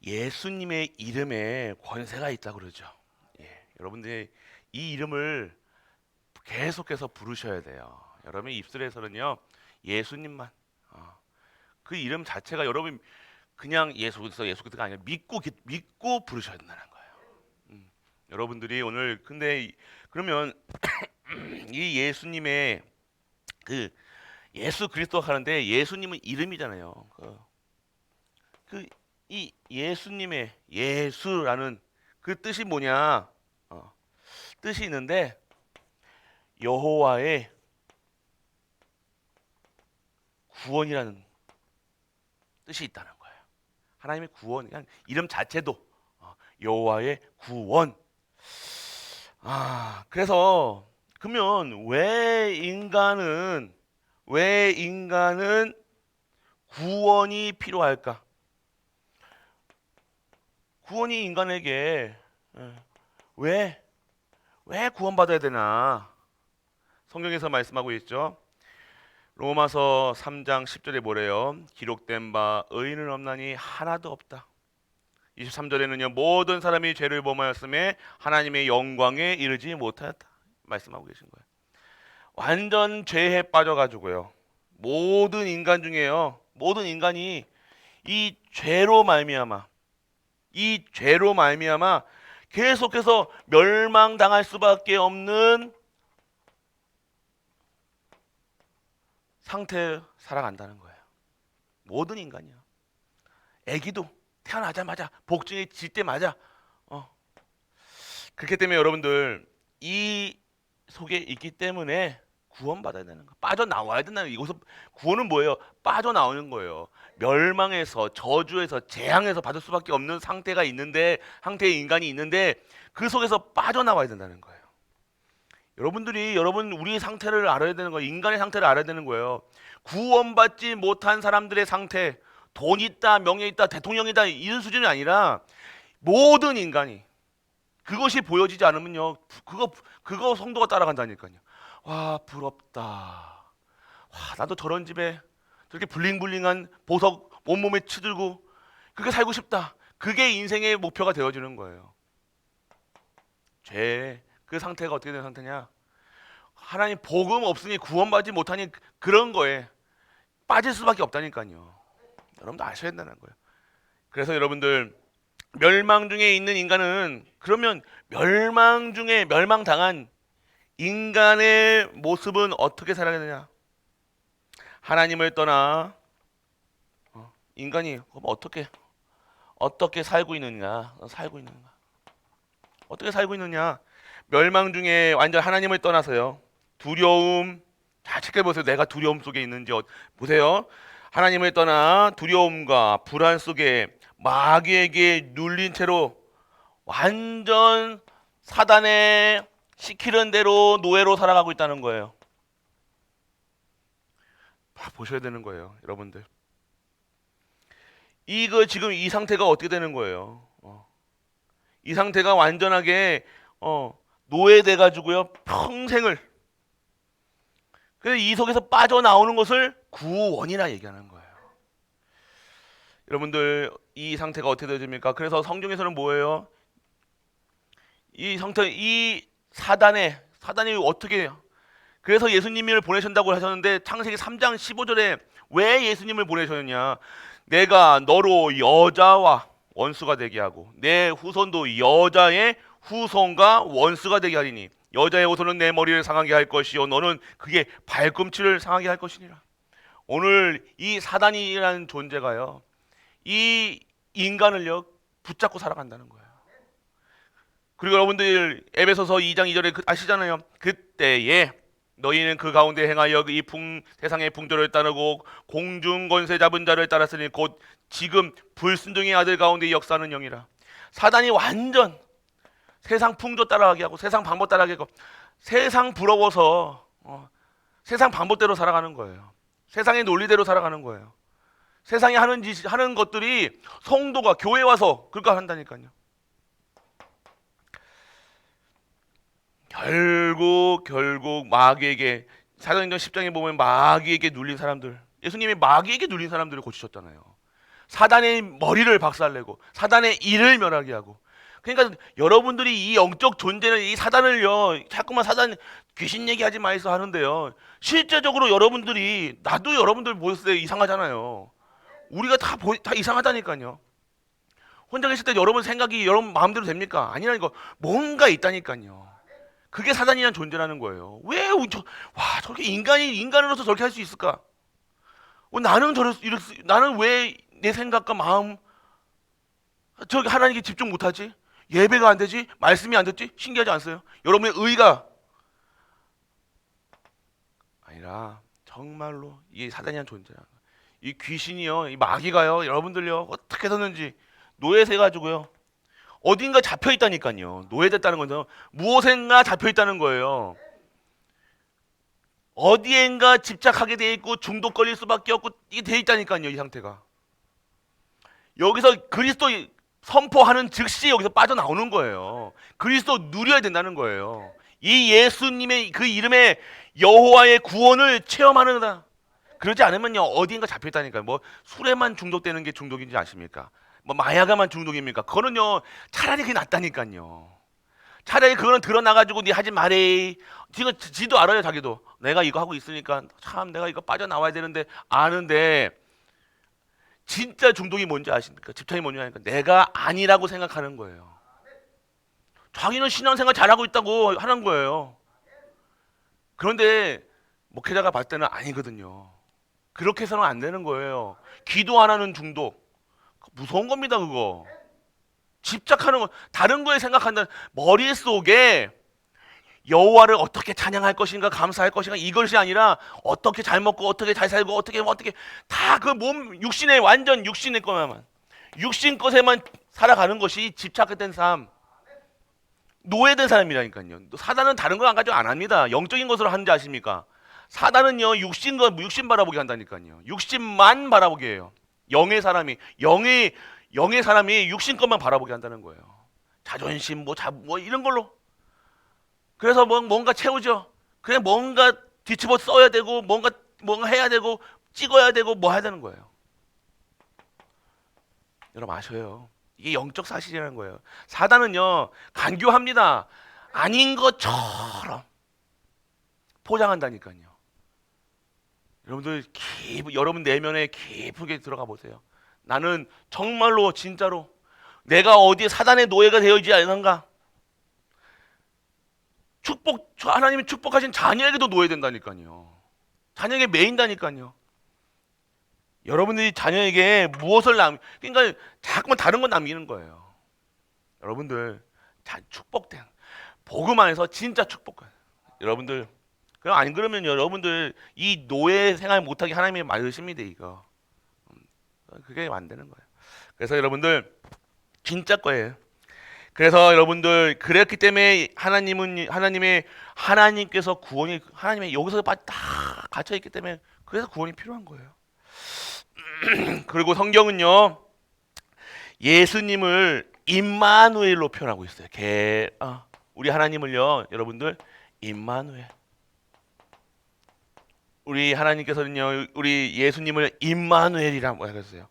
예수님의 이름에 권세가 있다고 그러죠. 예, 여러분들이 이 이름을 계속해서 부르셔야 돼요. 여러분의 입술에서는요, 예수님만, 그 이름 자체가 여러분 그냥 예수 그리스도 예수 그리스도가 아니라 믿고 부르셔야 된다는 거예요. 여러분들이 오늘 근데 그러면 이 예수님의 그 예수 그리스도 하는데 예수님은 이름이잖아요. 이 예수님의 예수라는 그 뜻이 뭐냐? 뜻이 있는데 여호와의 구원이라는 뜻이 있다는 거예요. 하나님의 구원, 그냥 이름 자체도 여호와의 구원. 그래서 그러면 왜 인간은 구원이 필요할까? 구원이 인간에게 왜, 왜 구원받아야 되나? 성경에서 말씀하고 있죠. 로마서 3장 10절에 뭐래요? 기록된 바 의인은 없나니 하나도 없다. 23절에는요. 모든 사람이 죄를 범하였음에 하나님의 영광에 이르지 못하였다. 말씀하고 계신 거예요. 완전 죄에 빠져가지고요. 모든 인간 중에요. 모든 인간이 이 죄로 말미암아 계속해서 멸망당할 수밖에 없는 상태에 살아간다는 거예요. 모든 인간이요. 아기도 태어나자마자 복중에 질 때마자 그렇기 때문에 여러분들 이 속에 있기 때문에 구원받아야 되는 거. 빠져나와야 된다는 거. 이곳은 구원은 뭐예요? 빠져나오는 거예요. 멸망에서 저주에서 재앙에서 받을 수밖에 없는 상태의 인간이 있는데 그 속에서 빠져나와야 된다는 거예요. 여러분 우리 상태를 알아야 되는 거예요. 인간의 상태를 알아야 되는 거예요. 구원받지 못한 사람들의 상태, 돈 있다, 명예 있다, 대통령이다 이런 수준이 아니라 모든 인간이 그것이 보여지지 않으면요, 그거 성도가 따라간다니까요. 와 부럽다. 와 나도 저런 집에 저렇게 블링블링한 보석 온몸에 치들고 그렇게 살고 싶다. 그게 인생의 목표가 되어지는 거예요. 그 상태가 어떻게 되는 상태냐? 하나님 복음 없으니 구원받지 못하니 그런 거에 빠질 수밖에 없다니까요. 여러분도 아셔야 된다는 거예요. 그래서 여러분들 멸망 중에 있는 인간은 그러면 멸망당한 인간의 모습은 어떻게 살아야 되냐? 하나님을 떠나 인간이 어떻게 살고 있느냐? 어떻게 살고 있느냐? 멸망 중에 완전 하나님을 떠나서요. 두려움, 잘 체크해 보세요. 내가 두려움 속에 있는지 보세요. 하나님을 떠나 두려움과 불안 속에 마귀에게 눌린 채로 완전 사단의 시키는 대로 노예로 살아가고 있다는 거예요. 보셔야 되는 거예요, 여러분들. 이거 지금 이 상태가 어떻게 되는 거예요? 이 상태가 완전하게 노예돼 가지고요 평생을. 그래서 이 속에서 빠져나오는 것을 구원이라 얘기하는 거예요. 여러분들 이 상태가 어떻게 되십니까? 그래서 성경에서는 뭐예요? 이 사단이 어떻게 해요? 그래서 예수님을 보내신다고 하셨는데 창세기 3장 15절에 왜 예수님을 보내셨느냐? 내가 너로 여자와 원수가 되게 하고 내 후손도 여자의 후손과 원수가 되게 하리니 여자의 후손은 내 머리를 상하게 할 것이요 너는 그의 발꿈치를 상하게 할 것이니라. 오늘 이 사단이라는 존재가요 이 인간을요 붙잡고 살아간다는 거예요. 그리고 여러분들 에베소서 2장 2절에 아시잖아요. 그때에 너희는 그 가운데 행하여 이 세상의 풍조를 따르고 공중 권세 잡은 자를 따랐으니 곧 지금 불순종의 아들 가운데 역사하는 영이라. 사단이 완전 세상 풍조 따라가게 하고 세상 방법 따라가게 하고 세상 부러워서 세상 방법대로 살아가는 거예요. 세상의 논리대로 살아가는 거예요. 세상이 하는 것들이 성도가 교회 와서 그걸 한다니까요. 결국 마귀에게 사도행전 10장에 보면 마귀에게 눌린 사람들 예수님이 마귀에게 눌린 사람들을 고치셨잖아요. 사단의 머리를 박살내고 사단의 일을 멸하게 하고. 그러니까 여러분들이 이 영적 존재는 이 사단을요, 자꾸만 사단 귀신 얘기하지 마이소 하는데요, 실제적으로 여러분들이, 나도 여러분들 보였을 때 이상하잖아요. 우리가 다 이상하다니까요. 혼자 계실 때 여러분 생각이 여러분 마음대로 됩니까? 아니라니까. 뭔가 있다니까요. 그게 사단이란 존재라는 거예요. 왜 저렇게 인간으로서 저렇게 할 수 있을까? 나는 왜 내 생각과 마음 저기 하나님께 집중 못하지? 예배가 안 되지? 말씀이 안 듣지? 신기하지 않으세요? 여러분의 의가 아니라 정말로 이 사단이란 존재라. 이 귀신이요, 이 마귀가요, 여러분들요 어떻게 샀는지 노예세 가지고요 어딘가 잡혀 있다니까요. 노예됐다는 건요, 무엇인가 잡혀 있다는 거예요. 어디엔가 집착하게 돼 있고 중독 걸릴 수밖에 없고 이게 돼 있다니까요. 이 상태가. 여기서 그리스도 선포하는 즉시 여기서 빠져나오는 거예요. 그리스도 누려야 된다는 거예요. 이 예수님의 그 이름의 여호와의 구원을 체험하는다. 그러지 않으면요 어디인가 잡혀 있다니까요. 뭐 술에만 중독되는 게 중독인지 아십니까? 뭐 마약에만 중독입니까? 그거는요 차라리 그게 낫다니까요. 차라리 그거는 드러나가지고 네 하지 말해. 지도 알아요. 자기도 내가 이거 하고 있으니까 참 내가 이거 빠져나와야 되는데 아는데, 진짜 중독이 뭔지 아십니까? 집착이 뭔지 아십니까? 내가 아니라고 생각하는 거예요. 자기는 신앙생활 잘하고 있다고 하는 거예요. 그런데 목회자가 봤을 때는 아니거든요. 그렇게 해서는 안 되는 거예요. 기도 안 하는 중독, 무서운 겁니다. 그거 집착하는 거, 다른 거에 생각한다는, 머릿속에 여호와를 어떻게 찬양할 것인가, 감사할 것인가, 이것이 아니라 어떻게 잘 먹고 어떻게 잘 살고 어떻게 다 그 몸 육신의 완전 육신의 것만, 육신 것에만 살아가는 것이 집착된 삶, 노예된 사람이라니까요. 사단은 다른 거 안 가지고 안 합니다. 영적인 것으로 하는지 아십니까? 사단은요 육신 바라보게 한다니까요. 육신만 바라보게 해요. 영의 사람이 육신 것만 바라보게 한다는 거예요. 자존심 뭐 이런 걸로. 그래서 뭔가 채우죠. 그냥 뭔가 뒤집어 써야 되고 뭔가 해야 되고 찍어야 되고 뭐 해야 되는 거예요. 여러분 아셔요. 이게 영적 사실이라는 거예요. 사단은요 간교합니다. 아닌 것처럼 포장한다니까요. 여러분들 여러분 내면에 깊게 들어가 보세요. 나는 정말로 진짜로 내가 어디에 사단의 노예가 되어 있지 않은가? 하나님이 축복하신 자녀에게도 노예된다니까요. 자녀에게 매인다니까요. 여러분들이 자녀에게 무엇을 그러니까 자꾸만 다른 건 남기는 거예요. 여러분들 축복된 복음 안에서 진짜 축복한 여러분들. 그럼 안 그러면 여러분들 이 노예 생활 못하게 하나님이 만드십니다. 이거 그게 안 되는 거예요. 그래서 여러분들 진짜 거예요. 그래서 여러분들 그랬기 때문에 하나님께서 구원이, 하나님의 여기서 다 갇혀 있기 때문에 그래서 구원이 필요한 거예요. 그리고 성경은요 예수님을 임마누엘로 표현하고 있어요. 우리 하나님을요 여러분들 임마누엘, 우리 하나님께서는요 우리 예수님을 임마누엘이라고 하셨어요.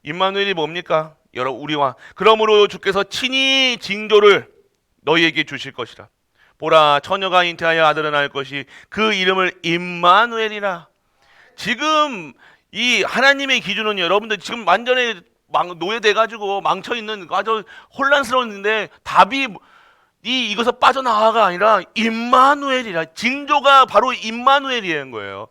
임마누엘이 뭡니까? 우리와 그러므로 주께서 친히 징조를 너희에게 주실 것이라. 보라 처녀가 잉태하여 아들을 낳을 것이 그 이름을 임마누엘이라. 지금 이 하나님의 기준은 여러분들 지금 완전히 노예돼 가지고 망쳐 있는 아주 혼란스러운데 답이 이것서 빠져나가가 아니라 임마누엘이라. 징조가 바로 임마누엘이라는 거예요.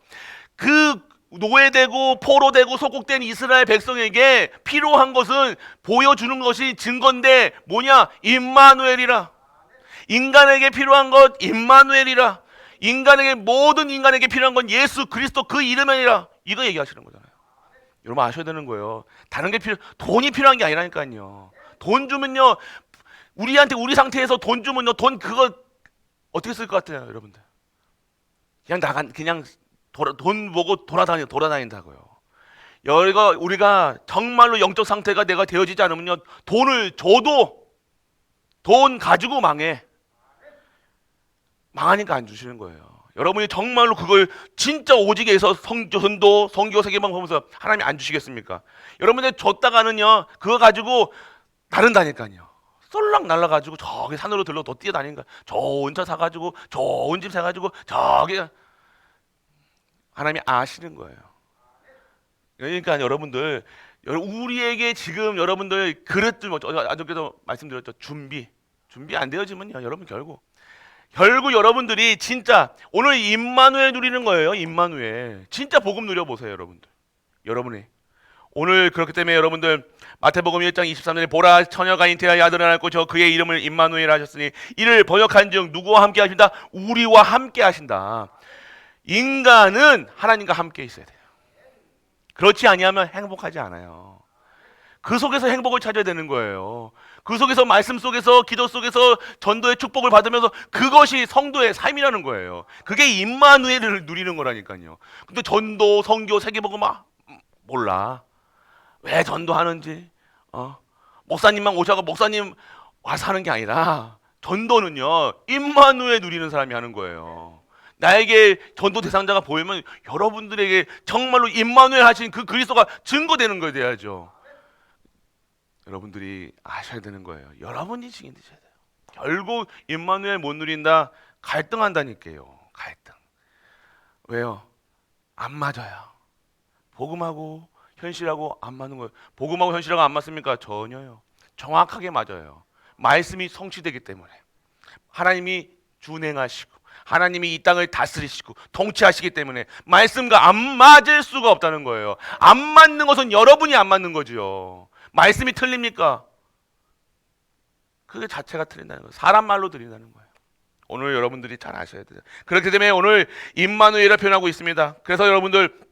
그 노예되고 포로되고 속국된 이스라엘 백성에게 필요한 것은 보여주는 것이 증거인데 뭐냐? 임마누엘이라. 인간에게 필요한 것 임마누엘이라. 모든 인간에게 필요한 건 예수 그리스도 그 이름이라. 이거 얘기하시는 거잖아요. 여러분 아셔야 되는 거예요. 다른 게 돈이 필요한 게 아니라니까요. 돈 주면요 우리한테 우리 상태에서 돈 주면요 돈 그거 어떻게 쓸 것 같아요 여러분들? 그냥 돈 보고 돌아다닌다고요. 우리가 정말로 영적 상태가 내가 되어지지 않으면요 돈을 줘도 돈 가지고 망하니까 안 주시는 거예요. 여러분이 정말로 그걸 진짜 오직에서 전도, 성교, 세계만 보면서 하나님이 안 주시겠습니까? 여러분들 줬다가는요, 그거 가지고 다른다니까요. 쏠락 날라가지고 저기 산으로 들러 더 뛰어다니는 거야. 좋은 차 사가지고 좋은 집 사가지고 저기 하나님이 아시는 거예요. 그러니까 여러분들, 우리에게 지금 여러분들 그릇들 어저께도 말씀드렸죠. 준비 안 되어지면요, 여러분 결국 여러분들이 진짜 오늘 임마누엘 누리는 거예요. 임마누엘. 진짜 복음 누려보세요, 여러분들. 여러분이 오늘 그렇기 때문에 여러분들 마태복음 1장 23절에 보라 처녀가 잉태하여 아들을 낳고 저 그의 이름을 임마누엘 하셨으니 이를 번역한즉 누구와 함께 하신다? 우리와 함께 하신다. 인간은 하나님과 함께 있어야 돼요. 그렇지 아니하면 행복하지 않아요. 그 속에서 행복을 찾아야 되는 거예요. 그 속에서 말씀 속에서 기도 속에서 전도의 축복을 받으면서 그것이 성도의 삶이라는 거예요. 그게 임마누엘을 누리는 거라니까요. 근데 전도, 성교, 세계복음 몰라. 왜 전도하는지, 목사님만 오셔서 목사님 와서 하는 게 아니라 전도는요, 임마누엘 누리는 사람이 하는 거예요. 나에게 전도 대상자가 보이면 여러분들에게 정말로 임마누엘 하신 그 그리스도가 증거되는 거에 돼야죠. 여러분들이 아셔야 되는 거예요. 여러분이 증인 되셔야 돼요. 결국 임마누엘 못 누린다, 갈등한다니까요. 갈등. 왜요? 안 맞아요. 복음하고 현실하고 안 맞는 거예요. 복음하고 현실하고 안 맞습니까? 전혀요. 정확하게 맞아요. 말씀이 성취되기 때문에. 하나님이 준행하시고 하나님이 이 땅을 다스리시고 통치하시기 때문에 말씀과 안 맞을 수가 없다는 거예요. 안 맞는 것은 여러분이 안 맞는 거지요. 말씀이 틀립니까? 그게 자체가 틀린다는 거예요. 사람 말로 드린다는 거예요. 오늘 여러분들이 잘 아셔야 돼요. 그렇기 때문에 오늘 임마누엘을 표현하고 있습니다. 그래서 여러분들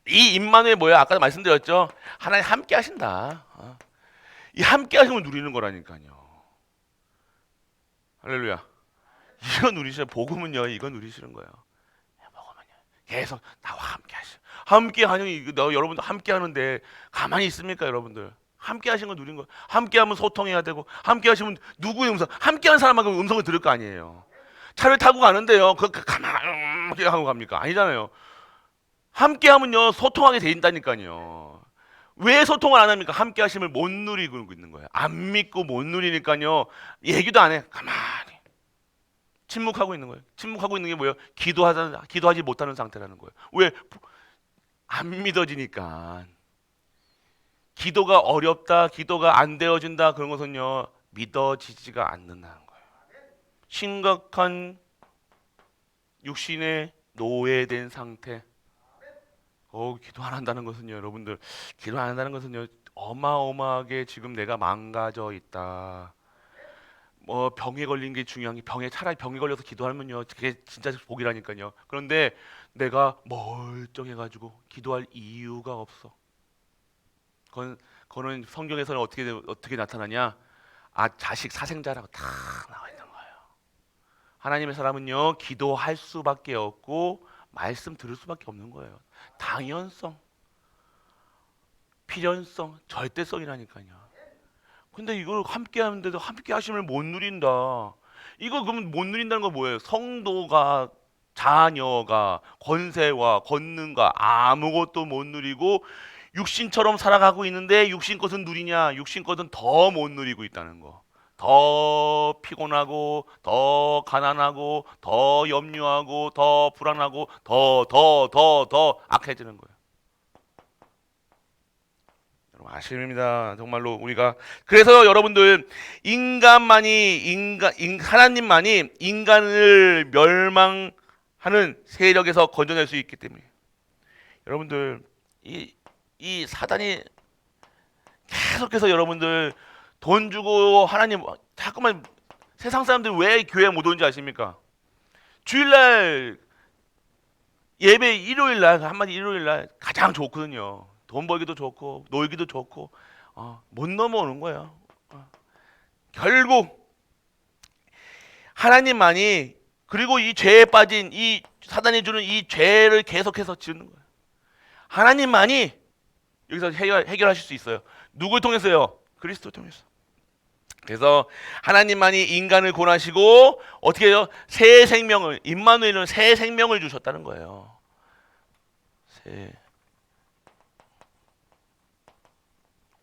이 임마누엘 뭐야? 아까 말씀드렸죠. 하나님 함께 하신다. 이 함께 하심을 누리는 거라니까요. 할렐루야. 이거 누리시는 복음은요. 이거 누리시는 거예요. 복음은요. 계속 나와 함께 하시. 함께 하는 여러분들 함께 하는데 가만히 있습니까, 여러분들? 함께 하신 거 누린 거. 함께 하면 소통해야 되고 함께 하시면 누구의 음성? 함께 한 사람하고 음성을 들을 거 아니에요. 차를 타고 가는데요. 가만히 하고 갑니까? 아니잖아요. 함께 하면요. 소통하게 돼 있다니까요. 왜 소통을 안 합니까? 함께 하심을 못 누리고 있는 거예요. 안 믿고 못 누리니까요. 얘기도 안 해. 가만히 침묵하고 있는 거예요. 침묵하고 있는 게 뭐예요? 기도하지 못하는 상태라는 거예요. 왜? 안 믿어지니까. 기도가 어렵다, 기도가 안 되어진다 그런 것은요, 믿어지지가 않는다는 거예요. 심각한 육신의 노예된 상태. 기도 안 한다는 것은요, 여러분들, 기도 안 한다는 것은요, 어마어마하게 지금 내가 망가져 있다. 병에 걸린 게 중요한 게 차라리 병에 걸려서 기도하면요, 그게 진짜 복이라니까요. 그런데 내가 멀쩡해가지고 기도할 이유가 없어. 그거는 성경에서는 어떻게 나타나냐? 자식 사생자라고 다 나와 있는 거예요. 하나님의 사람은요, 기도할 수밖에 없고 말씀 들을 수밖에 없는 거예요. 당연성, 필연성, 절대성이라니까요. 근데 이걸 함께 하는데도 함께 하심을 못 누린다. 이거 그러면 못 누린다는 건 뭐예요? 성도가 자녀가 권세와 권능과 아무것도 못 누리고 육신처럼 살아가고 있는데 육신 것은 누리냐? 육신 것은 더 못 누리고 있다는 거. 더 피곤하고 더 가난하고 더 염려하고 더 불안하고 더 악해지는 거예요. 여러분 아십니다. 정말로 우리가 그래서 여러분들 하나님만이 인간을 멸망하는 세력에서 건져낼 수 있기 때문에 여러분들 이 사단이 계속해서 여러분들 돈 주고 하나님 자꾸만 세상 사람들이 왜 교회 못 오는지 아십니까? 주일날 예배 일요일날 한마디 일요일날 가장 좋거든요. 돈 벌기도 좋고 놀기도 좋고 못 넘어오는 거예요. 결국 하나님만이 그리고 이 죄에 빠진 이 사단이 주는 이 죄를 계속해서 지는 거예요. 하나님만이 여기서 해결하실 수 있어요. 누굴 통해서요? 그리스도를 통해서. 그래서 하나님만이 인간을 구원하시고 어떻게 해요? 새 생명을, 임마누엘은 새 생명을 주셨다는 거예요.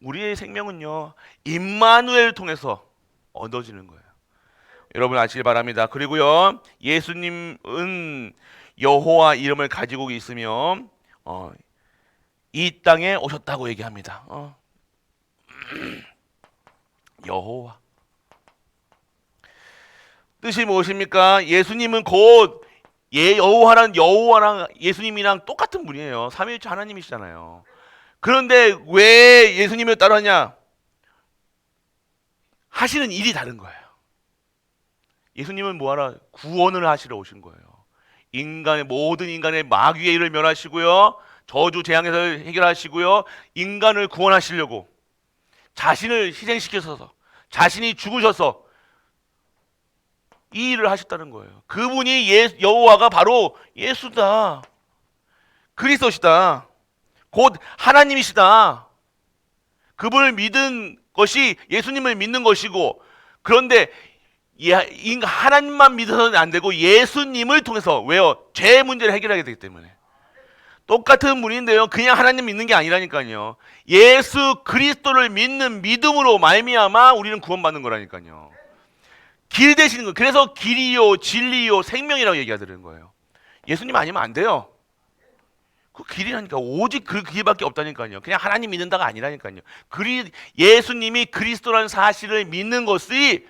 우리의 생명은요, 임마누엘을 통해서 얻어지는 거예요. 여러분 아시길 바랍니다. 그리고요, 예수님은 여호와 이름을 가지고 있으며 이 땅에 오셨다고 얘기합니다. 여호와 뜻이 무엇입니까? 예수님은 곧 여호와랑 예수님이랑 똑같은 분이에요. 삼위일체 하나님이시잖아요. 그런데 왜 예수님을 따르냐? 하시는 일이 다른 거예요. 예수님은 뭐하라? 구원을 하시러 오신 거예요. 모든 인간의 마귀의 일을 멸하시고요, 저주 재앙에서 해결하시고요, 인간을 구원하시려고 자신을 희생시켜서 자신이 죽으셔서 이 일을 하셨다는 거예요. 그분이 여호와가 바로 예수다, 그리스도시다, 곧 하나님이시다. 그분을 믿은 것이 예수님을 믿는 것이고, 그런데 하나님만 믿어서는 안 되고 예수님을 통해서, 왜요? 죄 문제를 해결하게 되기 때문에. 똑같은 분인데요, 그냥 하나님 믿는 게 아니라니까요. 예수 그리스도를 믿는 믿음으로 말미암아 우리는 구원받는 거라니까요. 길 되시는 거. 그래서 길이요 진리요 생명이라고 얘기하는 거예요. 예수님 아니면 안 돼요. 그 길이라니까. 오직 그 길밖에 없다니까요. 그냥 하나님 믿는다가 아니라니까요. 예수님이 그리스도라는 사실을 믿는 것이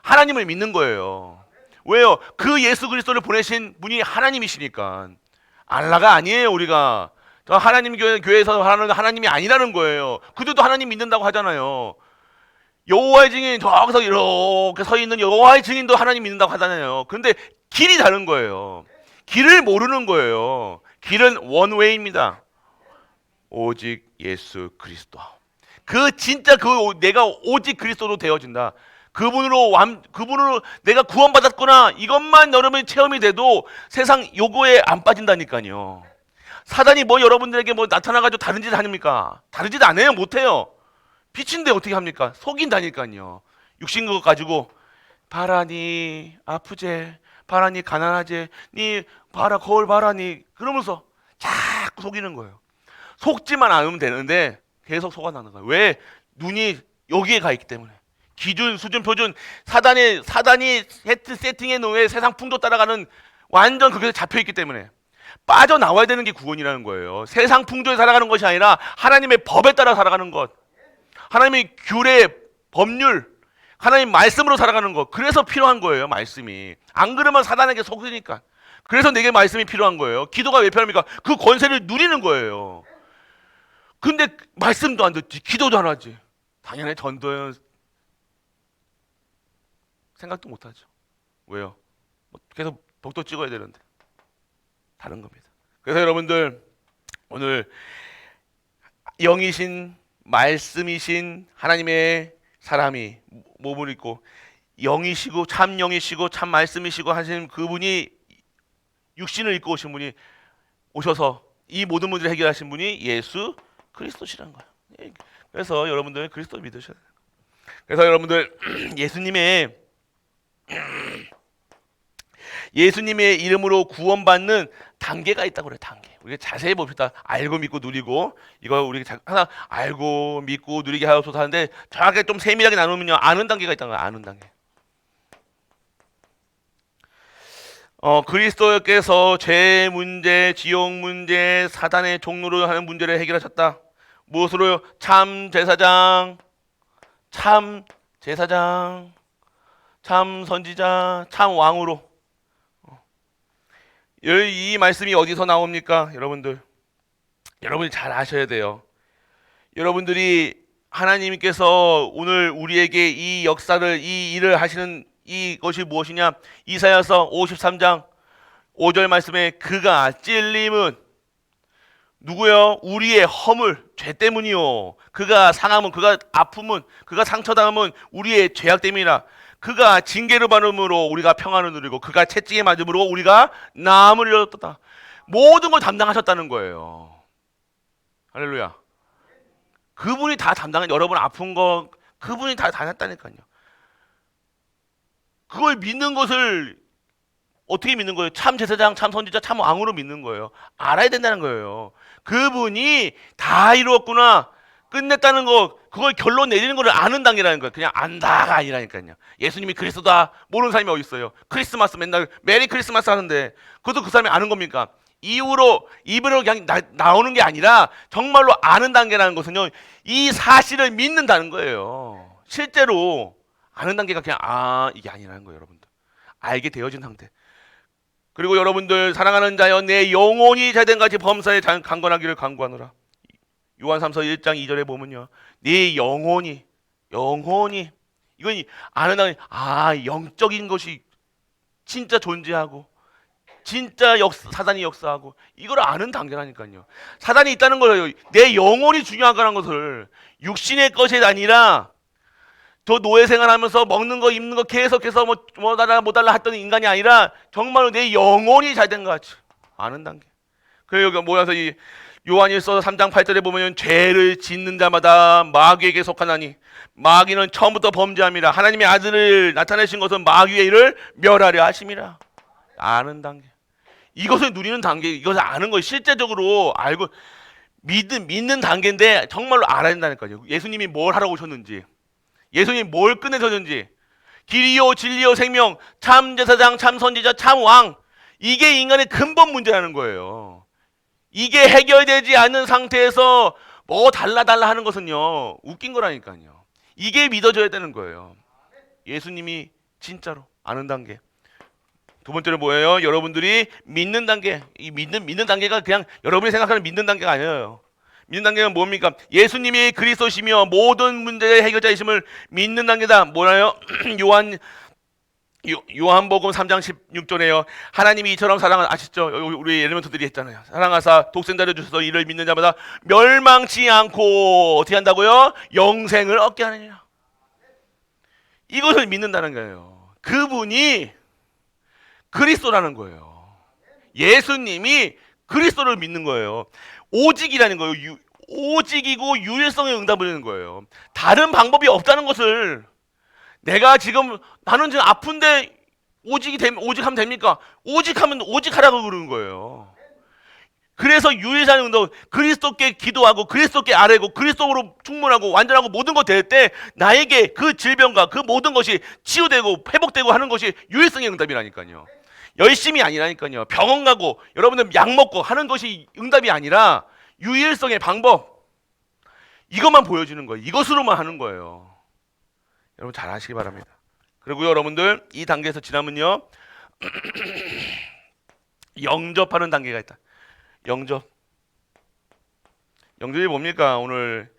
하나님을 믿는 거예요. 왜요? 그 예수 그리스도를 보내신 분이 하나님이시니까. 알라가 아니에요. 우리가 하나님 교회에서 하는 하나님이 아니라는 거예요. 그들도 하나님 믿는다고 하잖아요. 여호와의 증인, 저기서 이렇게 서 있는 여호와의 증인도 하나님 믿는다고 하잖아요. 그런데 길이 다른 거예요. 길을 모르는 거예요. 길은 원웨이입니다. 오직 예수 그리스도. 진짜 내가 오직 그리스도로 되어진다. 그분으로 내가 구원받았구나, 이것만 여러분이 체험이 돼도 세상 요구에 안 빠진다니까요. 사단이 여러분들에게 나타나가지고 다른 짓 하십니까? 다른 짓 안 해요. 못해요. 빛인데 어떻게 합니까? 속인다니까요. 육신 그거 가지고 봐라 니 아프제, 봐라 니 가난하제, 니 봐라 거울 봐라 니, 그러면서 자꾸 속이는 거예요. 속지만 않으면 되는데 계속 속아나는 거예요. 왜? 눈이 여기에 가 있기 때문에. 기준, 수준, 표준, 사단이 세팅해 놓은 세상 풍조 따라가는, 완전 거기서 잡혀있기 때문에 빠져나와야 되는 게 구원이라는 거예요. 세상 풍조에 살아가는 것이 아니라 하나님의 법에 따라 살아가는 것, 하나님의 규례, 법률, 하나님 말씀으로 살아가는 것. 그래서 필요한 거예요, 말씀이. 안 그러면 사단에게 속으니까. 그래서 내게 말씀이 필요한 거예요. 기도가 왜 필요합니까? 그 권세를 누리는 거예요. 근데 말씀도 안 듣지, 기도도 안 하지. 당연히 전도연 생각도 못 하죠. 왜요? 계속 복도 찍어야 되는데. 다른 겁니다. 그래서 여러분들, 오늘 영이신, 말씀이신 하나님의 사람이 몸을 입고 영이시고 참 영이시고 참 말씀이시고 하시는 그분이 육신을 입고 오신 분이 오셔서 이 모든 문제를 해결하신 분이 예수 그리스도시라는 거예요. 그래서 여러분들 그리스도 믿으셔야 돼요. 그래서 여러분들 예수님의 이름으로 구원받는 단계가 있다고 그래요. 단계. 우리가 자세히 봅시다. 알고 믿고 누리고, 이거 우리 하나 알고 믿고 누리게 하옵소서 하는데, 정확하게 좀 세밀하게 나누면요, 아는 단계가 있다는 거예요. 아는 단계. 그리스도께서 죄 문제, 지옥 문제, 사단의 종로로 하는 문제를 해결하셨다. 무엇으로요? 참 제사장, 참 선지자, 참 왕으로. 이 말씀이 어디서 나옵니까? 여러분이 잘 아셔야 돼요. 여러분들이 하나님께서 오늘 우리에게 이 역사를, 이 일을 하시는 이것이 무엇이냐? 이사야서 53장 5절 말씀에 그가 찔림은 누구요? 우리의 허물, 죄 때문이요. 그가 상함은, 그가 아픔은, 그가 상처당함은 우리의 죄악 때문이라. 그가 징계를 받음으로 우리가 평안을 누리고 그가 채찍에 맞음으로 우리가 나음을 얻었다. 모든 걸 담당하셨다는 거예요. 할렐루야. 그분이 다 담당한, 여러분 아픈 거 그분이 다 했다니까요. 그걸 믿는 것을 어떻게 믿는 거예요? 참 제사장, 참 선지자, 참 왕으로 믿는 거예요. 알아야 된다는 거예요. 그분이 다 이루었구나, 끝냈다는 거, 그걸 결론 내리는 걸 아는 단계라는 거예요. 그냥 안다가 아니라니까요. 예수님이 그리스도다 모르는 사람이 어디 있어요? 크리스마스 맨날 메리 크리스마스 하는데 그것도 그 사람이 아는 겁니까? 입으로 그냥 나오는 게 아니라 정말로 아는 단계라는 것은요, 이 사실을 믿는다는 거예요. 실제로 아는 단계가 그냥 이게 아니라는 거예요, 여러분들. 알게 되어진 상태. 그리고 여러분들, 사랑하는 자여, 내 영혼이 자된 같이 범사에 강건하기를 간구하노라. 요한 3서 1장 2절에 보면요, 네 영혼이 이건 아는 단계, 영적인 것이 진짜 존재하고 진짜 사단이 역사하고 이걸 아는 단계라니까요. 사단이 있다는 거예요. 내 영혼이 중요하다는 것을, 육신의 것이 아니라 저 노예 생활하면서 먹는 거 입는 거 계속해서 뭐 달라 못 달라 했던 인간이 아니라 정말로 내 영혼이 잘된 것 같이 아는 단계. 그래서 여기 모여서 이 요한일서 3장 8절에 보면 죄를 짓는 자마다 마귀에게 속하나니 마귀는 처음부터 범죄함이라 하나님의 아들을 나타내신 것은 마귀의 일을 멸하려 하심이라. 아는 단계. 이것을 누리는 단계, 이것을 아는 거, 실제적으로 알고 믿는 단계인데 정말로 알아야 된다니까요. 예수님이 뭘 하러 오셨는지, 예수님이 뭘 끝내셨는지, 길이요 진리요 생명, 참 제사장, 참 선지자, 참 왕, 이게 인간의 근본 문제라는 거예요. 이게 해결되지 않는 상태에서 뭐 달라 하는 것은요, 웃긴 거라니까요. 이게 믿어져야 되는 거예요. 예수님이 진짜로 아는 단계. 두 번째로 뭐예요? 여러분들이 믿는 단계. 이 믿는 단계가 그냥 여러분이 생각하는 믿는 단계가 아니에요. 믿는 단계는 뭡니까? 예수님이 그리스도시며 모든 문제의 해결자이심을 믿는 단계다. 뭐라요? 요한복음 3장 16절에요. 하나님이 이처럼 아시죠? 우리 엘리멘트들이 했잖아요. 사랑하사 독생자를 주셔서 이를 믿는 자마다 멸망치 않고 어떻게 한다고요? 영생을 얻게 하느니라. 이것을 믿는다는 거예요. 그분이 그리스도라는 거예요. 예수님이 그리스도를 믿는 거예요. 오직이라는 거예요. 오직이고 유일성의 응답을 하는 거예요. 다른 방법이 없다는 것을, 내가 지금 나는 지금 아픈데 오직하면 됩니까? 오직하면 오직하라고 그러는 거예요. 그래서 유일한 응답, 그리스도께 기도하고 그리스도께 아뢰고 그리스도로 충분하고 완전하고 모든 것 될 때 나에게 그 질병과 그 모든 것이 치유되고 회복되고 하는 것이 유일성의 응답이라니까요. 열심이 아니라니까요. 병원 가고 여러분들 약 먹고 하는 것이 응답이 아니라 유일성의 방법, 이것만 보여주는 거예요. 이것으로만 하는 거예요. 여러분 잘 하시기 바랍니다. 그리고 여러분들 이 단계에서 지나면요 영접하는 단계가 있다. 영접이 뭡니까? 오늘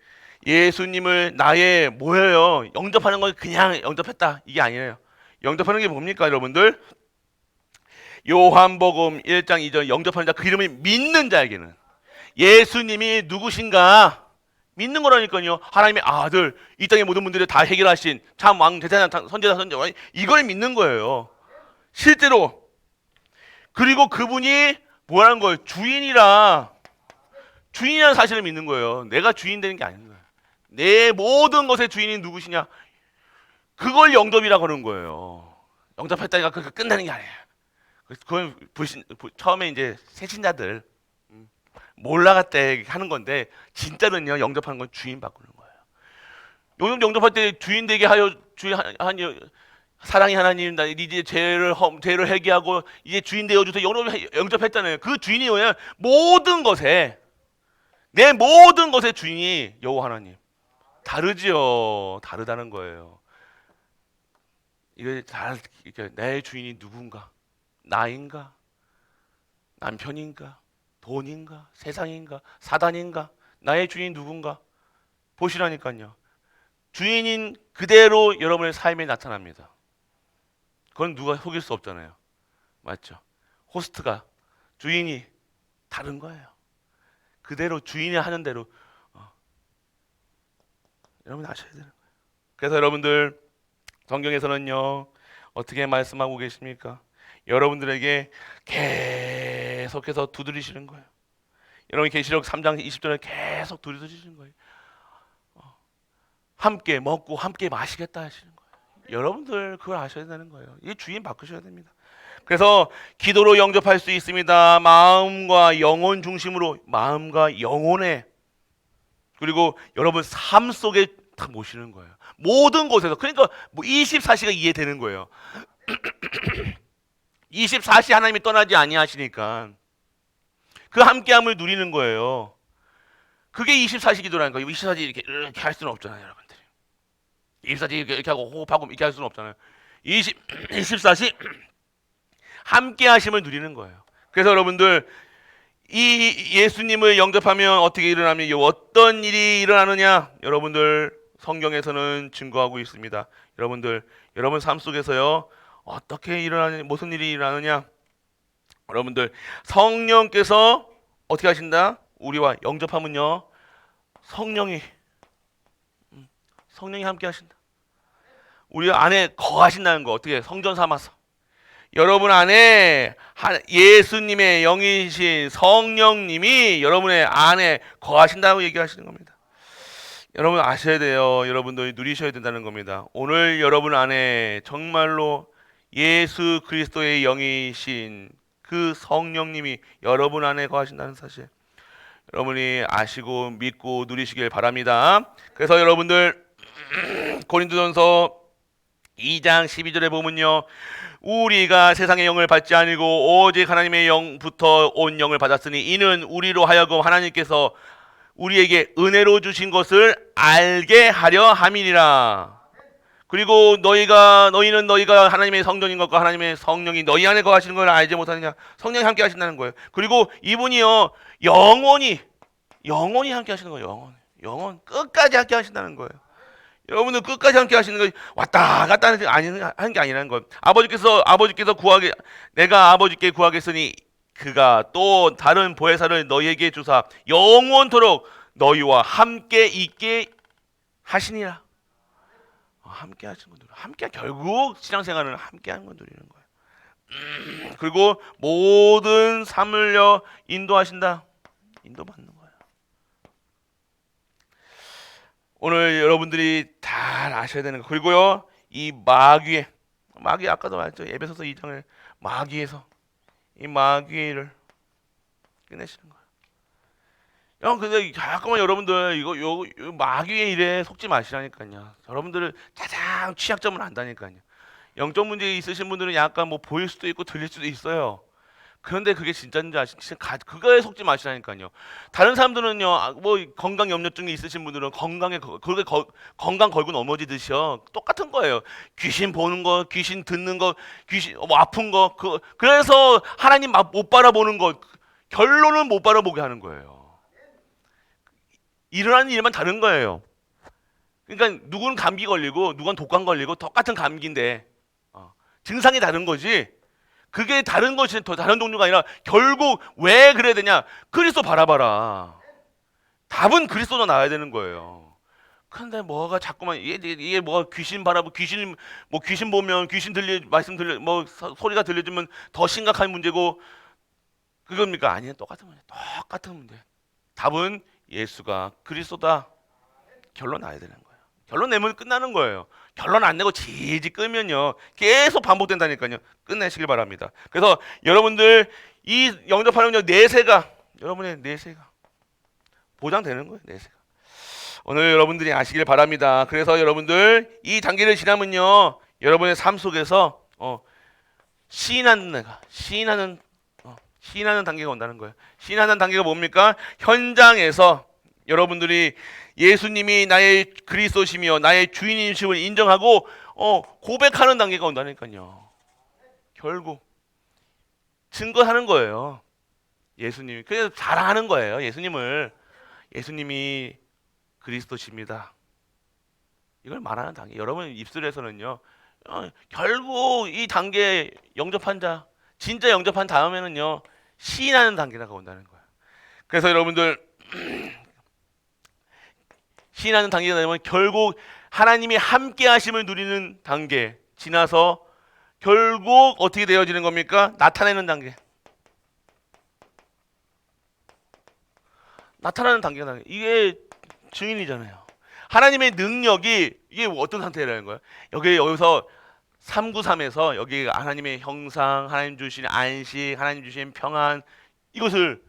예수님을 나의 뭐예요? 영접하는 건 그냥 영접했다, 이게 아니에요. 영접하는 게 뭡니까 여러분들? 요한복음 1장 2절, 영접하는 자, 그 이름을 믿는 자에게는 예수님이 누구신가 믿는 거라니까요. 하나님의 아들, 이 땅의 모든 문제를 다 해결하신 참 왕, 제사장, 선지자, 이걸 믿는 거예요, 실제로. 그리고 그분이 뭐라는 거예요? 주인이라는 사실을 믿는 거예요. 내가 주인 되는 게 아닌 거예요. 내 모든 것의 주인이 누구시냐, 그걸 영접이라고 하는 거예요. 영접했다니까 그게 끝나는 게 아니에요. 그건 처음에 이제 새신자들 몰라갔대 하는 건데, 진짜는요 영접하는 건 주인 바꾸는 거예요. 영접할 때 주인 되게 하여 사랑의 하나님, 나 이제 죄를 회개하고 이제 주인 되어 주세요. 영접했잖아요. 그 주인이 뭐냐? 내 모든 것의 주인이 여호와 하나님. 다르지요. 다르다는 거예요. 이게 내 주인이 누군가? 나인가? 남편인가? 돈인가? 세상인가? 사단인가? 나의 주인이 누군가? 보시라니까요. 주인인 그대로 여러분의 삶에 나타납니다. 그건 누가 속일 수 없잖아요. 맞죠? 호스트가, 주인이 다른 거예요. 그대로 주인이 하는 대로 여러분 아셔야 되는 거예요. 그래서 여러분들 성경에서는요 어떻게 말씀하고 계십니까? 여러분들에게 계속해서 두드리시는 거예요. 여러분 계시록 3장 20절에 계속 두드리시는 거예요. 함께 먹고 함께 마시겠다 하시는 거예요. 여러분들 그걸 아셔야 되는 거예요. 이 주인 바꾸셔야 됩니다. 그래서 기도로 영접할 수 있습니다. 마음과 영혼 중심으로, 마음과 영혼에, 그리고 여러분 삶 속에 다 모시는 거예요. 모든 곳에서. 그러니까 뭐 24시가 이해되는 거예요. 24시 하나님이 떠나지 아니하시니까 그 함께함을 누리는 거예요. 그게 24시 기도라는 거예요. 24시 이렇게 할 수는 없잖아요, 여러분들이. 24시 이렇게 하고 호흡하고 이렇게 할 수는 없잖아요. 24시 함께 하심을 누리는 거예요. 그래서 여러분들 이 예수님을 영접하면 어떻게 일어나면 어떤 일이 일어나느냐? 여러분들 성경에서는 증거하고 있습니다. 여러분들 여러분 삶 속에서요. 어떻게 일어나냐? 무슨 일이 일어나느냐? 여러분들 성령께서 어떻게 하신다? 우리와 영접하면요. 성령이 함께 하신다. 우리 안에 거하신다는 거 어떻게 성전 삼아서 여러분 안에 예수님의 영이신 성령님이 여러분의 안에 거하신다고 얘기하시는 겁니다. 여러분 아셔야 돼요. 여러분들이 누리셔야 된다는 겁니다. 오늘 여러분 안에 정말로 예수 그리스도의 영이신 그 성령님이 여러분 안에 거하신다는 사실 여러분이 아시고 믿고 누리시길 바랍니다. 그래서 여러분들 고린도전서 2장 12절에 보면요. 우리가 세상의 영을 받지 아니고 오직 하나님의 영부터 온 영을 받았으니 이는 우리로 하여금 하나님께서 우리에게 은혜로 주신 것을 알게 하려 함이니라. 그리고 너희는 너희가 하나님의 성전인 것과 하나님의 성령이 너희 안에 거하시는 걸 알지 못하느냐. 성령이 함께 하신다는 거예요. 그리고 이분이요 영원히 함께 하시는 거예요. 영원 끝까지 함께 하신다는 거예요. 여러분들 끝까지 함께 하시는 거 왔다 갔다 하는 게 아니라는 거예요. 아버지께서 내가 아버지께 구하겠으니 그가 또 다른 보혜사를 너희에게 주사 영원토록 너희와 함께 있게 하시니라. 함께 하시는 건 함께 결국 신앙생활은 함께 하는 건 누리는 거예요. 그리고 모든 삶을요 인도하신다. 인도받는 거예요. 오늘 여러분들이 잘 아셔야 되는 거. 그리고요 이 마귀 아까도 말했죠. 에베소서 2장을 마귀에서 이 마귀를 끝내시는 거예요. 근데 잠깐만 여러분들 이거 마귀의 일에 속지 마시라니까요. 여러분들은 가장 취약점을 안다니까요. 영적 문제 있으신 분들은 약간 뭐 보일 수도 있고 들릴 수도 있어요. 그런데 그게 진짜인지 그거에 속지 마시라니까요. 다른 사람들은요, 뭐 건강 염려증이 있으신 분들은 건강 걸고 넘어지듯이요, 똑같은 거예요. 귀신 보는 거, 귀신 듣는 거, 귀신 뭐 아픈 거, 그래서 하나님 못 바라보는 거, 결론은 못 바라보게 하는 거예요. 일어나는 일만 다른 거예요. 그러니까 누구는 감기 걸리고 누구는 독감 걸리고 똑같은 감기인데 증상이 다른 거지. 그게 다른 것이 더 다른 종류가 아니라 결국 왜 그래야 되냐? 그리스도 바라봐라. 답은 그리스도로 나와야 되는 거예요. 근데 뭐가 자꾸만 이게 뭐가 귀신 바라보 귀신 보면 귀신 말씀 소리가 들려주면 더 심각한 문제고 그겁니까? 아니에요. 똑같은 문제. 답은 예수가 그리스도다. 결론 나야 되는 거예요. 결론 내면 끝나는 거예요. 결론 안 내고 질질 끌면요 계속 반복된다니까요. 끝내시길 바랍니다. 그래서 여러분들 이 영접하는 내세가 여러분의 내세가 보장되는 거예요. 내세가 오늘 여러분들이 아시길 바랍니다. 그래서 여러분들 이 단계를 지나면요 여러분의 삶 속에서 시인하는 단계가 온다는 거예요. 시인하는 단계가 뭡니까? 현장에서 여러분들이 예수님이 나의 그리스도시며 나의 주인이심을 인정하고 고백하는 단계가 온다니까요. 결국 증거하는 거예요. 예수님이 그래서 자랑하는 거예요. 예수님이 그리스도십니다. 이걸 말하는 단계. 여러분 입술에서는요. 결국 이 단계 영접한 자, 진짜 영접한 다음에는요 시인하는 단계가 온다는 거예요. 그래서 여러분들 시인하는 단계가 되면 결국 하나님이 함께 하심을 누리는 단계 지나서 결국 어떻게 되어지는 겁니까? 나타내는 단계. 나타나는 단계가 이게 증인이잖아요. 하나님의 능력이 이게 어떤 상태라는 거예요? 여기서 393에서 여기 하나님의 형상, 하나님 주신 안식, 하나님 주신 평안 이것을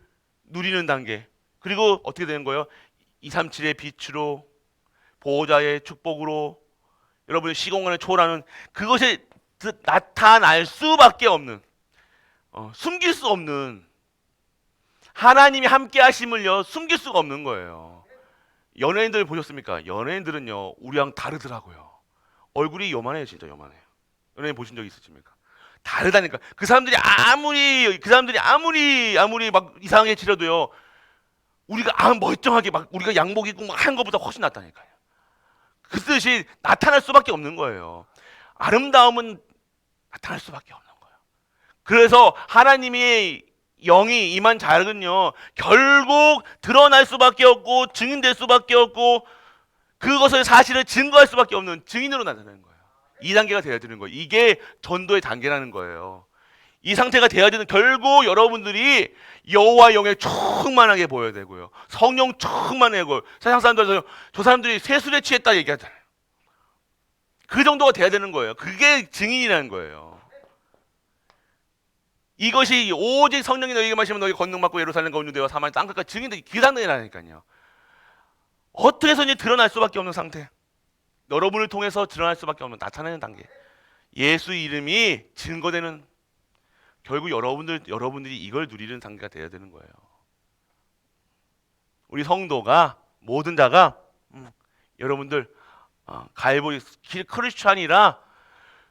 누리는 단계. 그리고 어떻게 되는 거예요? 237의 빛으로 보호자의 축복으로 여러분의 시공간을 초월하는 그것이 나타날 수밖에 없는 숨길 수 없는 하나님이 함께 하심을요 숨길 수가 없는 거예요. 연예인들 보셨습니까? 연예인들은요 우리랑 다르더라고요. 얼굴이 요만해요. 진짜 요만해요. 연예인 보신 적 있으십니까? 다르다니까. 그 사람들이 아무리 막 이상하게 치려도요 우리가 멀쩡하게 막 우리가 양복 입고 막 한 것보다 훨씬 낫다니까요. 그 뜻이 나타날 수밖에 없는 거예요. 아름다움은 나타날 수밖에 없는 거예요. 그래서 하나님의 영이 임한 자는요 결국 드러날 수밖에 없고 증인될 수밖에 없고 그것을 사실을 증거할 수밖에 없는 증인으로 나타나는 거예요. 이 단계가 되어야 되는 거예요. 이게 전도의 단계라는 거예요. 이 상태가 되어야 되는 결국 여러분들이 여호와 영에 충만하게 보여야 되고요. 성령 충만하게 보여요. 세상 사람들은 저 사람들이 세술에 취했다 얘기하잖아요. 그 정도가 돼야 되는 거예요. 그게 증인이라는 거예요. 이것이 오직 성령이 너희에게 마시면 너희 권능받고 예루살렘과 온 유대와 사마리아 땅끝까지 증인들이 그 상태라니까요. 어떻게 해서든지 드러날 수밖에 없는 상태. 여러분을 통해서 드러날 수밖에 없는 나타나는 단계. 예수 이름이 증거되는 결국 여러분들이 이걸 누리는 단계가 돼야 되는 거예요. 우리 성도가 모든 자가 여러분들 갈보리 크리스찬이라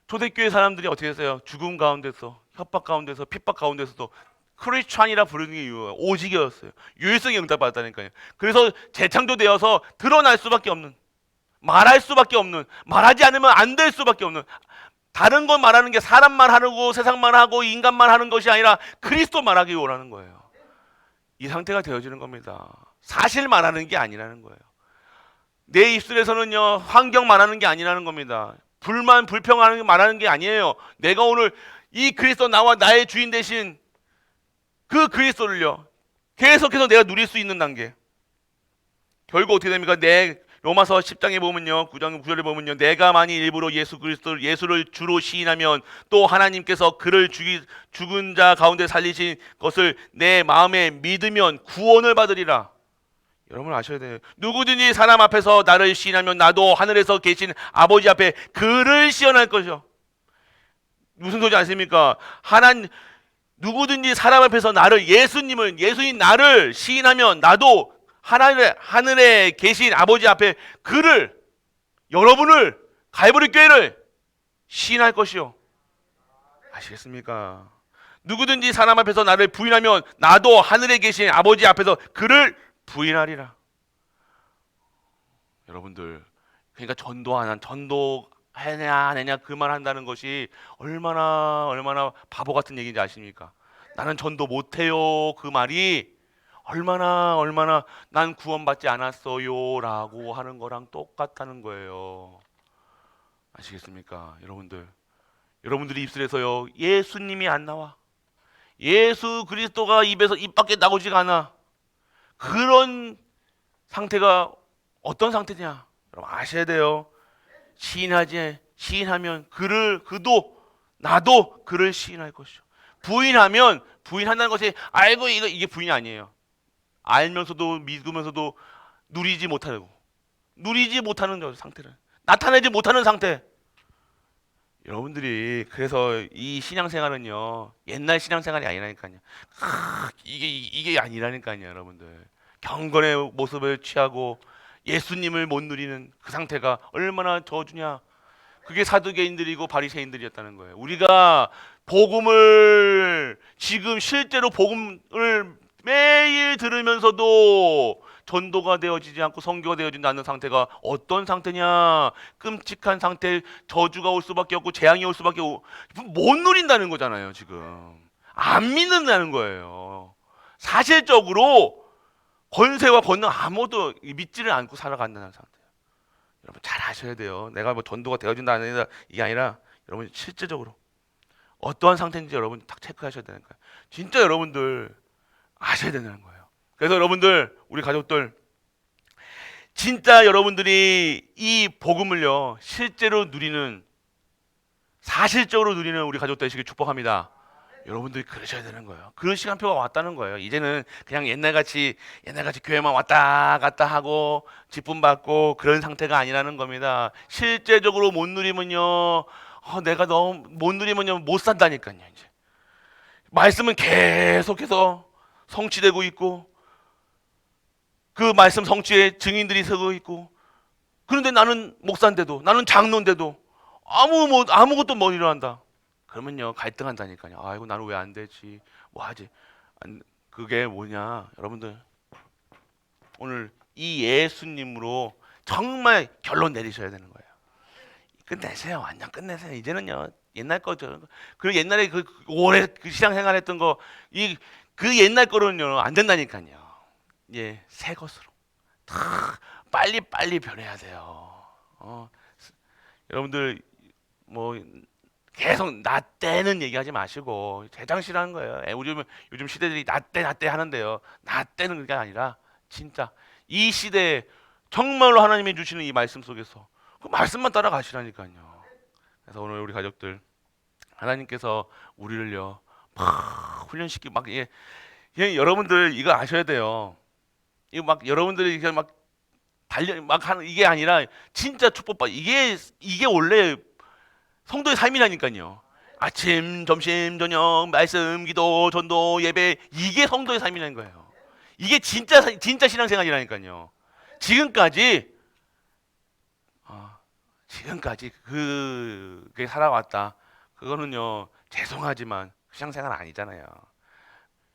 초대교회 사람들이 어떻게 했어요? 죽음 가운데서 협박 가운데서 핍박 가운데서도 크리스찬이라 부르는 게 이유예요. 오직이었어요. 유일성이 응답받았다니까요. 그래서 재창조되어서 드러날 수밖에 없는 말할 수밖에 없는 말하지 않으면 안 될 수밖에 없는 다른 건 말하는 게 사람 말하고 세상 말하고 인간 말하는 것이 아니라 그리스도 말하기 원하는 거예요. 이 상태가 되어지는 겁니다. 사실 말하는 게 아니라는 거예요. 내 입술에서는요 환경 말하는 게 아니라는 겁니다. 불만 불평하는 게 말하는 게 아니에요. 내가 오늘 이 그리스도 나와 나의 주인 대신 그 그리스도를요 계속해서 내가 누릴 수 있는 단계. 결국 어떻게 됩니까? 로마서 10장에 보면요 9장 9절에 보면요 내가 만일 일부러 예수를 주로 시인하면 또 하나님께서 그를 죽은 자 가운데 살리신 것을 내 마음에 믿으면 구원을 받으리라. 여러분 아셔야 돼요. 누구든지 사람 앞에서 나를 시인하면 나도 하늘에서 계신 아버지 앞에 그를 시인할 것이요. 무슨 소리 아십니까? 누구든지 사람 앞에서 예수님 나를 시인하면 나도 하늘에 계신 아버지 앞에 여러분을 갈보리 교회를 시인할 것이요. 아시겠습니까? 누구든지 사람 앞에서 나를 부인하면 나도 하늘에 계신 아버지 앞에서 그를 부인하리라. 여러분들 그러니까 전도하냐 안 하냐 그 말 한다는 것이 얼마나 바보 같은 얘기인지 아십니까? 나는 전도 못해요 그 말이 얼마나 난 구원받지 않았어요 라고 하는 거랑 똑같다는 거예요. 아시겠습니까? 여러분들이 입술에서요 예수님이 안 나와. 예수 그리스도가 입 밖에 나오지가 않아. 그런 상태가 어떤 상태냐? 여러분 아셔야 돼요. 시인하면 나도 그를 시인할 것이요. 부인한다는 것이 알고 이게 부인이 아니에요. 알면서도 믿으면서도 누리지 못하는 상태를 나타내지 못하는 상태. 여러분들이 그래서 이 신앙생활은요 옛날 신앙생활이 아니라니까요. 이게 아니라니까요. 여러분들 경건의 모습을 취하고 예수님을 못 누리는 그 상태가 얼마나 저주냐. 그게 사두개인들이고 바리새인들이었다는 거예요. 우리가 지금 실제로 복음을 매일 들으면서도 전도가 되어지지 않고 선교가 되어지지 않는 상태가 어떤 상태냐? 끔찍한 상태, 저주가 올 수밖에 없고 재앙이 올 수밖에 없고 못 누린다는 거잖아요. 지금 안 믿는다는 거예요. 사실적으로 권세와 권능 아무도 믿지를 않고 살아간다는 상태예요. 여러분 잘 아셔야 돼요. 내가 뭐 전도가 되어진다 아니다 이게 아니라 여러분 실제적으로 어떠한 상태인지 여러분 딱 체크하셔야 되는 거예요. 진짜 여러분들 아셔야 되는 거예요. 그래서 여러분들 우리 가족들 진짜 여러분들이 이 복음을요 실제로 누리는, 사실적으로 누리는 우리 가족 되시길 축복합니다. 여러분들이 그러셔야 되는 거예요. 그런 시간표가 왔다는 거예요. 이제는 그냥 옛날같이 교회만 왔다 갔다 하고 직분 받고 그런 상태가 아니라는 겁니다. 실제적으로 못 누리면요, 내가 너무 못 누리면요 못 산다니까요. 이제 말씀은 계속해서 성취되고 있고 그 말씀 성취에 증인들이 서고 있고, 그런데 나는 목사인데도, 나는 장로인데도 아무것도 못 일어난다. 그러면요 갈등한다니까요. 아이고 나는 왜 안 되지? 뭐 하지? 그게 뭐냐, 여러분들 오늘 이 예수님으로 정말 결론 내리셔야 되는 거예요. 끝내세요. 완전 끝내세요. 이제는요 옛날 거죠. 그리고 옛날에 그 오래 그 신앙생활했던 거, 이 그 옛날 거로는요 안 된다니까요. 예, 새 것으로 다 빨리 변해야 돼요. 여러분들 뭐 계속 나 때는 얘기하지 마시고 재장시라는 거예요. 요즘 시대들이 나 때 하는데요. 나 때는 그게 아니라 진짜 이 시대에 정말로 하나님이 주시는 이 말씀 속에서 그 말씀만 따라가시라니까요. 그래서 오늘 우리 가족들, 하나님께서 우리를요 막 훈련시키고 막 여러분들 이거 아셔야 돼요. 이거 막 여러분들이 이게 막 달려 막 하는 이게 아니라 진짜 축복받, 이게 원래 성도의 삶이라니까요. 아침, 점심, 저녁, 말씀, 기도, 전도, 예배, 이게 성도의 삶이라는 거예요. 이게 진짜 신앙생활이라니까요. 지금까지 지금까지 그게 살아왔다. 그거는요 죄송하지만 신앙생활 아니잖아요.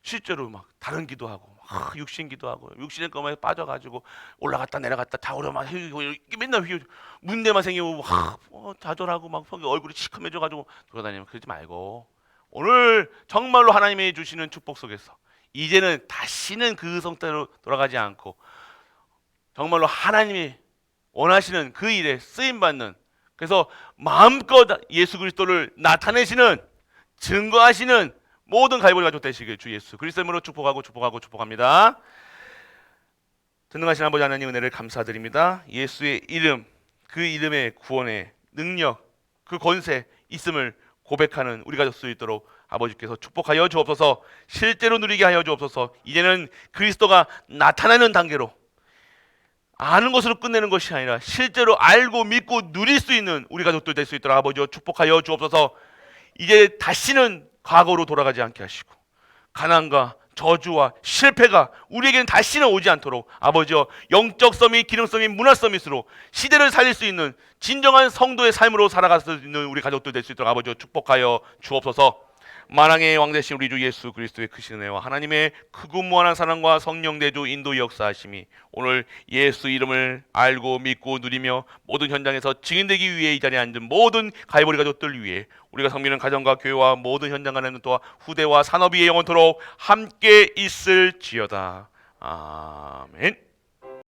실제로 막 다른 기도하고 육신 기도하고 육신의 것에 빠져가지고 올라갔다 내려갔다 좌우로만 휘고 이렇게 맨날 휘고 문제만 생기고 좌절하고 막 얼굴이 시커매져가지고 돌아다니면 그러지 말고, 오늘 정말로 하나님이 주시는 축복 속에서 이제는 다시는 그 성태로 돌아가지 않고 정말로 하나님이 원하시는 그 일에 쓰임받는, 그래서 마음껏 예수 그리스도를 나타내시는, 증거하시는 모든 가이버리 가족 되시길 주 예수 그리스도로 축복합니다. 전능하신 아버지 하나님 은혜를 감사드립니다. 예수의 이름, 그 이름의 구원의 능력, 그 권세 있음을 고백하는 우리 가족 수 있도록 아버지께서 축복하여 주옵소서. 실제로 누리게 하여 주옵소서. 이제는 그리스도가 나타나는 단계로 아는 것으로 끝내는 것이 아니라 실제로 알고 믿고 누릴 수 있는 우리 가족들 될 수 있도록 아버지여 축복하여 주옵소서. 이제 다시는 과거로 돌아가지 않게 하시고 가난과 저주와 실패가 우리에게는 다시는 오지 않도록 아버지여 영적 서밋, 기능 서밋, 문화 서밋으로 시대를 살릴 수 있는 진정한 성도의 삶으로 살아갈 수 있는 우리 가족들 될 수 있도록 아버지여 축복하여 주옵소서. 만왕의 왕 되신 우리 주 예수 그리스도의 크신 은혜와 하나님의 크고 무한한 사랑과 성령 내주 인도 역사하심이 오늘 예수 이름을 알고 믿고 누리며 모든 현장에서 증인되기 위해 이 자리에 앉은 모든 가이보리 가족들 위해 우리가 섬기는 가정과 교회와 모든 현장 간에는 또한 후대와 산업이 영원토록 함께 있을지어다. 아멘.